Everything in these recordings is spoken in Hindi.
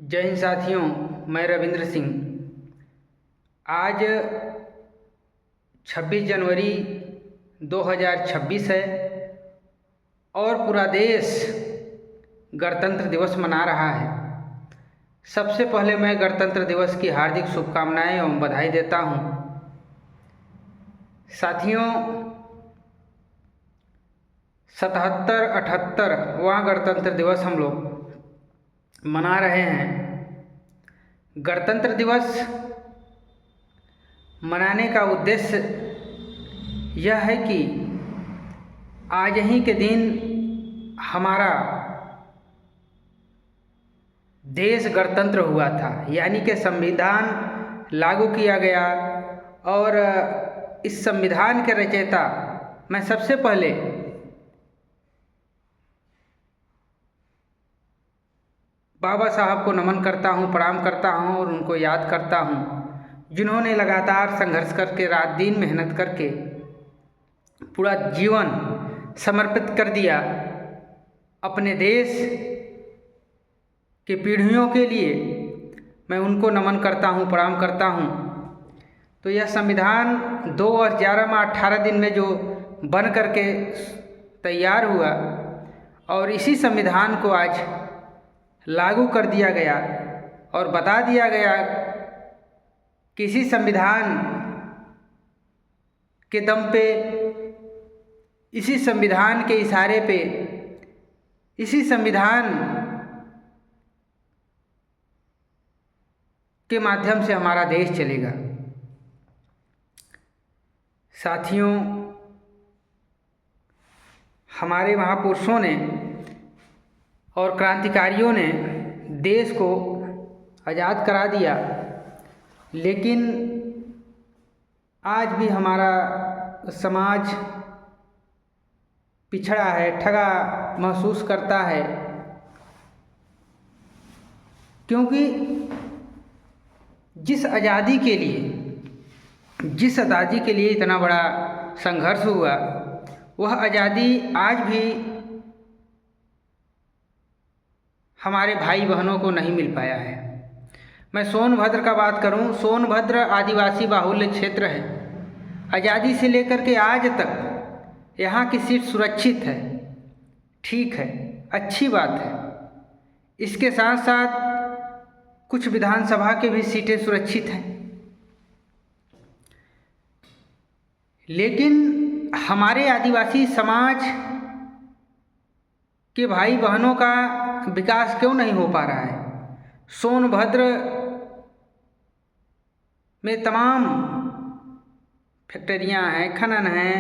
जय हिंद साथियों, मैं रविंद्र सिंह। आज 26 जनवरी 2026 है और पूरा देश गणतंत्र दिवस मना रहा है। सबसे पहले मैं गणतंत्र दिवस की हार्दिक शुभकामनाएं एवं बधाई देता हूं। साथियों, 77-78वां गणतंत्र दिवस हम लोग मना रहे हैं। गणतंत्र दिवस मनाने का उद्देश्य यह है कि आज ही के दिन हमारा देश गणतंत्र हुआ था, यानी कि संविधान लागू किया गया। और इस संविधान के रचयिता मैं सबसे पहले बाबा साहब को नमन करता हूँ, प्रणाम करता हूँ और उनको याद करता हूँ, जिन्होंने लगातार संघर्ष करके, रात दिन मेहनत करके पूरा जीवन समर्पित कर दिया अपने देश की पीढ़ियों के लिए। मैं उनको नमन करता हूँ, प्रणाम करता हूँ। तो यह संविधान 2011 में 18 दिन में जो बन करके तैयार हुआ और इसी संविधान को आज लागू कर दिया गया और बता दिया गया कि इसी संविधान के दम पे, इसी संविधान के इशारे पे, इसी संविधान के माध्यम से हमारा देश चलेगा। साथियों, हमारे महापुरुषों ने और क्रांतिकारियों ने देश को आज़ाद करा दिया, लेकिन आज भी हमारा समाज पिछड़ा है, ठगा महसूस करता है, क्योंकि जिस आज़ादी के लिए इतना बड़ा संघर्ष हुआ, वह आज़ादी आज भी हमारे भाई बहनों को नहीं मिल पाया है। मैं सोनभद्र का बात करूं, सोनभद्र आदिवासी बाहुल्य क्षेत्र है। आज़ादी से लेकर के आज तक यहाँ की सीट सुरक्षित है, ठीक है, अच्छी बात है। इसके साथ साथ कुछ विधानसभा के भी सीटें सुरक्षित हैं, लेकिन हमारे आदिवासी समाज के भाई बहनों का विकास क्यों नहीं हो पा रहा है। सोनभद्र में तमाम फैक्ट्रियां हैं, खनन हैं,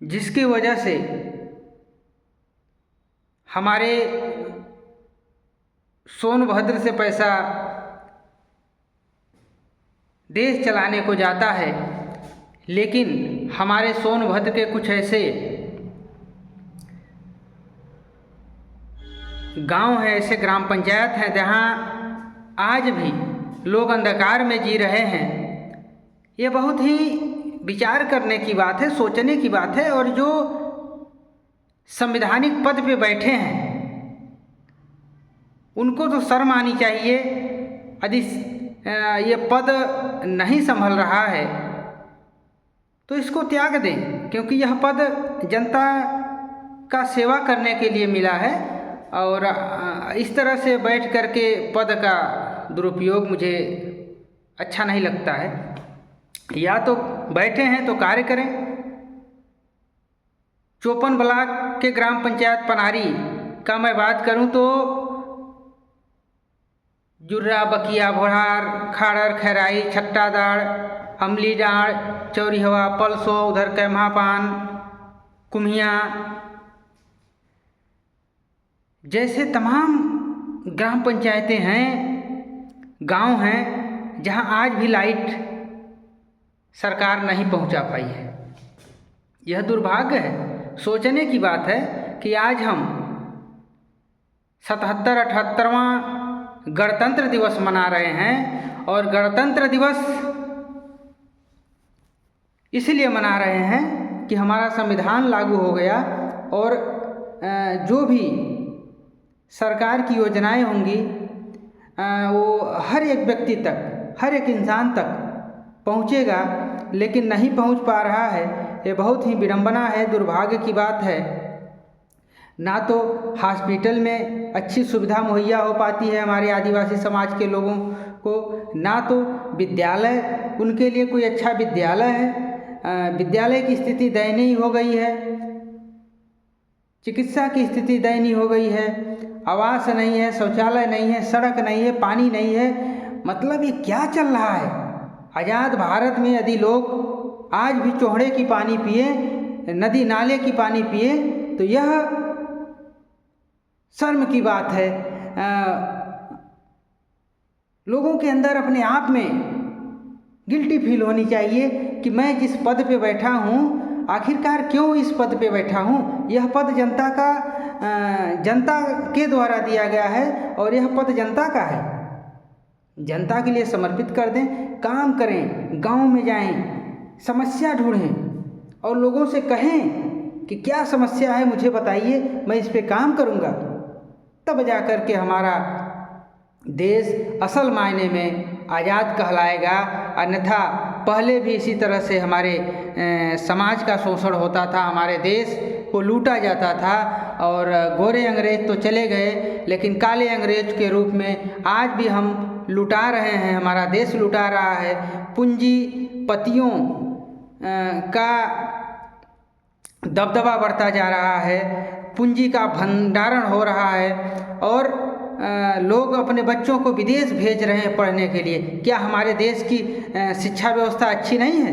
जिसकी वजह से हमारे सोनभद्र से पैसा देश चलाने को जाता है, लेकिन हमारे सोनभद्र के कुछ ऐसे गांव हैं, ऐसे ग्राम पंचायत हैं जहां आज भी लोग अंधकार में जी रहे हैं। ये बहुत ही विचार करने की बात है, सोचने की बात है। और जो संवैधानिक पद पे बैठे हैं उनको तो शर्म आनी चाहिए। यदि ये पद नहीं संभल रहा है तो इसको त्याग दें, क्योंकि यह पद जनता का सेवा करने के लिए मिला है। और इस तरह से बैठ करके पद का दुरुपयोग मुझे अच्छा नहीं लगता है। या तो बैठे हैं तो कार्य करें। चौपन ब्लॉक के ग्राम पंचायत पनारी का मैं बात करूं तो जुर्रा, बकिया, भोरार, खाड़र, खैराई, छट्टादाड़, अमली डाड़, चौरीहवा, पलसो, उधर कैम्हापान, कुम्हिया जैसे तमाम ग्राम पंचायतें हैं, गांव हैं, जहां आज भी लाइट सरकार नहीं पहुंचा पाई है। यह दुर्भाग्य है। सोचने की बात है कि आज हम 77-78वां गणतंत्र दिवस मना रहे हैं और गणतंत्र दिवस इसलिए मना रहे हैं कि हमारा संविधान लागू हो गया और जो भी सरकार की योजनाएं होंगी वो हर एक व्यक्ति तक, हर एक इंसान तक पहुंचेगा, लेकिन नहीं पहुंच पा रहा है। ये बहुत ही विडंबना है, दुर्भाग्य की बात है। ना तो हॉस्पिटल में अच्छी सुविधा मुहैया हो पाती है हमारे आदिवासी समाज के लोगों को, ना तो विद्यालय, उनके लिए कोई अच्छा विद्यालय है। विद्यालय की स्थिति दयनीय हो गई है, चिकित्सा की स्थिति दयनीय हो गई है, आवास नहीं है, शौचालय नहीं है, सड़क नहीं है, पानी नहीं है। मतलब ये क्या चल रहा है? आज़ाद भारत में यदि लोग आज भी चोहड़े की पानी पिए, नदी नाले की पानी पिए, तो यह शर्म की बात है। लोगों के अंदर अपने आप में गिल्टी फील होनी चाहिए कि मैं जिस पद पे बैठा हूँ, आखिरकार क्यों इस पद पे बैठा हूँ। यह पद जनता के द्वारा दिया गया है और यह पद जनता का है। जनता के लिए समर्पित कर दें, काम करें, गांव में जाएं, समस्या ढूंढें और लोगों से कहें कि क्या समस्या है मुझे बताइए, मैं इस पे काम करूँगा। तब जा कर के हमारा देश असल मायने में आज़ाद कहलाएगा। अन्यथा पहले भी इसी तरह से हमारे समाज का शोषण होता था, हमारे देश को लूटा जाता था। और गोरे अंग्रेज तो चले गए, लेकिन काले अंग्रेज के रूप में आज भी हम लुटा रहे हैं, हमारा देश लुटा रहा है। पूंजीपतियों का दबदबा बढ़ता जा रहा है, पूंजी का भंडारण हो रहा है और लोग अपने बच्चों को विदेश भेज रहे हैं पढ़ने के लिए। क्या हमारे देश की शिक्षा व्यवस्था अच्छी नहीं है?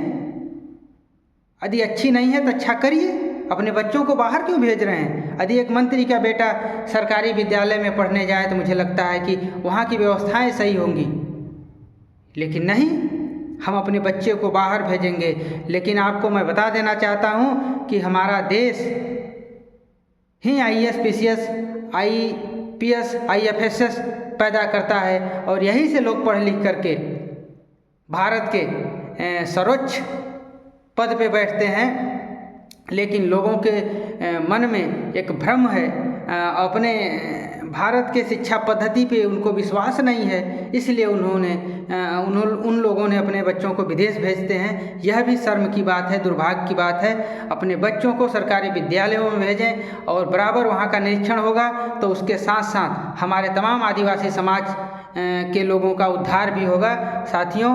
यदि अच्छी नहीं है तो अच्छा करिए, अपने बच्चों को बाहर क्यों भेज रहे हैं? यदि एक मंत्री का बेटा सरकारी विद्यालय में पढ़ने जाए तो मुझे लगता है कि वहाँ की व्यवस्थाएं सही होंगी, लेकिन नहीं, हम अपने बच्चे को बाहर भेजेंगे। लेकिन आपको मैं बता देना चाहता हूँ कि हमारा देश ही IAS, PCS, IPS, IFSS पैदा करता है और यहीं से लोग पढ़ लिख करके भारत के सर्वोच्च पद पे बैठते हैं। लेकिन लोगों के मन में एक भ्रम है, अपने भारत के शिक्षा पद्धति पे उनको विश्वास नहीं है, इसलिए उन लोगों ने अपने बच्चों को विदेश भेजते हैं। यह भी शर्म की बात है, दुर्भाग्य की बात है। अपने बच्चों को सरकारी विद्यालयों में भेजें और बराबर वहाँ का निरीक्षण होगा तो उसके साथ साथ हमारे तमाम आदिवासी समाज के लोगों का उद्धार भी होगा। साथियों,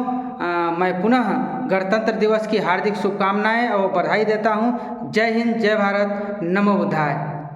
मैं पुनः गणतंत्र दिवस की हार्दिक शुभकामनाएं और बधाई देता हूं। जय हिंद, जय भारत, नमो बुद्धाय।